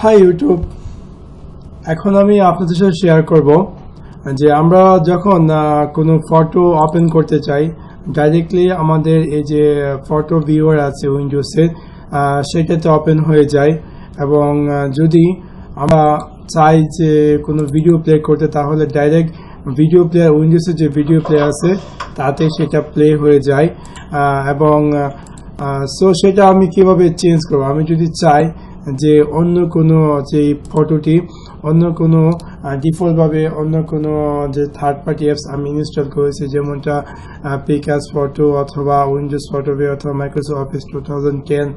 High YouTube, এখন আমি আপনাদের সাথে শেয়ার করব যে আমরা যখন কোনো ফটো ওপেন করতে চাই ডাইরেক্টলি আমাদের এই যে ফটো ভিউয়ার আছে উইন্ডোজের সেটাতে ওপেন হয়ে যায়। এবং যদি আমরা চাই যে কোনো ভিডিও প্লে করতে তাহলে ডাইরেক্ট ভিডিও প্লেয়ার উইন্ডোজের যে ভিডিও প্লেয়ার আছে তাতে সেটা প্লে হয়ে যায়। এবং সো সেটা আমি কিভাবে চেঞ্জ করব, আমি যদি চাই যে অন্য কোনো যে ফটোটি অন্য কোনো ডিফল্টভাবে অন্য কোনো যে থার্ড পার্টি অ্যাপস আমি ইনস্টল করেছি যেমনটা পিকাস ফটো অথবা উইন্ডোজ ফটোবে অথবা মাইক্রোসফট অফিস 2010,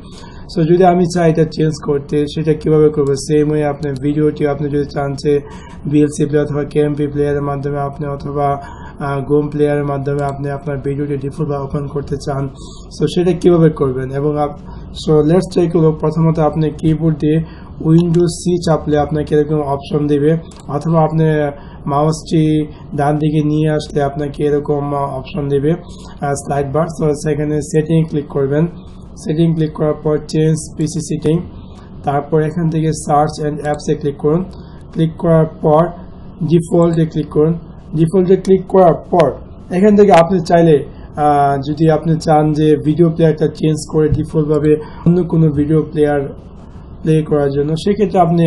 সো যদি আমি চাই এটা চেঞ্জ করতে সেটা কিভাবে করবো। সেম ওয়ে আপনার ভিডিওটি আপনি যদি চান যে ভিএলসি প্লেয়ার অথবা কেএমপি প্লেয়ারের মাধ্যমে আপনি অথবা গোম প্লেয়ারের মাধ্যমে আপনি আপনার ভিডিওটি ডিফল্টভাবে ওপেন করতে চান, সো সেটা কিভাবে করবেন। এবং সো লেটস চেক করব। প্রথমত আপনি কিবোর্ড দিয়ে উইন্ডোজ সি চাপলে আপনাকে এরকম অপশন দেবে, অথবা আপনি মাউসটি ডান দিকে নিয়ে আসলে আপনাকে এরকম অপশন দেবে স্লাইড বার। সো সেখানে সেটিং ক্লিক করবেন, সেটিং ক্লিক করার পর চেঞ্জ পিসি সেটিং, তারপর এখান থেকে সার্চ অ্যান্ড অ্যাপসে ক্লিক করুন। ক্লিক করার পর ডিফল্টে ক্লিক করুন। ডিফল্টে ক্লিক করার পর এখান থেকে আপনি চাইলে যদি আপনি চান যে ভিডিও প্লেয়ারটা চেঞ্জ করে ডিফল্টভাবে অন্য কোনো ভিডিও প্লেয়ার প্লে করার জন্য, সেক্ষেত্রে আপনি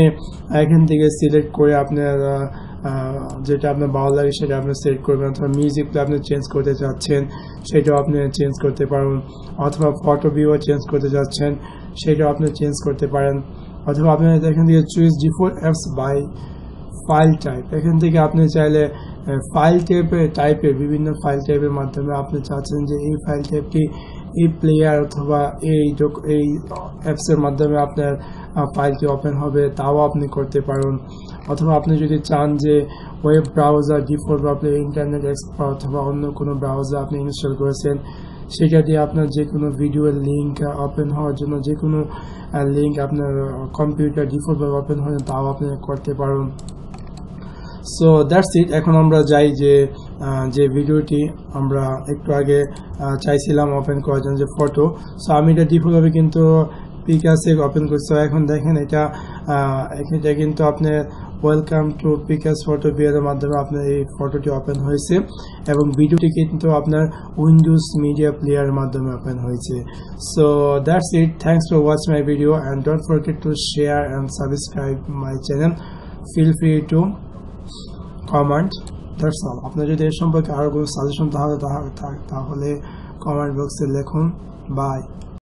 এখান থেকে সিলেক্ট করে আপনার যেটা আপনার ভালো লাগে সেটা আপনি সিলেক্ট করবেন। অথবা মিউজিক প্লে আপনি চেঞ্জ করতে চাচ্ছেন সেটাও আপনি চেঞ্জ করতে পারেন, অথবা ফটো ভিউও চেঞ্জ করতে চাচ্ছেন সেটাও আপনি চেঞ্জ করতে পারেন। অথবা আপনি এখান থেকে choose default apps by file type, এখান থেকে আপনি চাইলে ফাইল টাইপের বিভিন্ন ফাইল টাইপের মাধ্যমে আপনি চাচ্ছেন যে এই ফাইল টাইপটি এই প্লেয়ার অথবা এই অ্যাপসের মাধ্যমে আপনার ফাইলটি ওপেন হবে তাও আপনি করতে পারেন। অথবা আপনি যদি চান যে ওয়েব ব্রাউজার ডিফল্ট আপনি ইন্টারনেট এক্সপ্লোরার অথবা অন্য কোনো ব্রাউজার আপনি ইনস্টল করেছেন সেটা দিয়ে আপনার যে কোনো ভিডিওর লিঙ্ক ওপেন হওয়ার জন্য যে কোনো লিঙ্ক আপনার কম্পিউটার ডিফল্টভাবে ওপেন হয় তাও আপনি করতে পারেন। সো দ্যাটস ইট। এখন আমরা যাই যে ভিডিওটি আমরা একটু আগে চাইছিলাম ওপেন করার জন্য যে ফটো, সো আমি এটা ডিফল্টভাবে কিন্তু পিকাসে ওপেন করছি। এখন দেখেন এটা কিন্তু আপনার ওয়েলকাম টু পিকাস ফটো ভিউয়ারের মাধ্যমে আপনার এই ফটোটি ওপেন হয়েছে এবং ভিডিওটি কিন্তু আপনার উইন্ডোজ মিডিয়া প্লেয়ারের মাধ্যমে ওপেন হয়েছে। So that's it. Thanks for watch my video and don't forget to share and subscribe my channel. Feel free to comment. That's all. আপনার যদি এর সম্পর্কে আরো কোনো সাজেশন তাহলে কমেন্ট বক্সে লিখুন। বাই।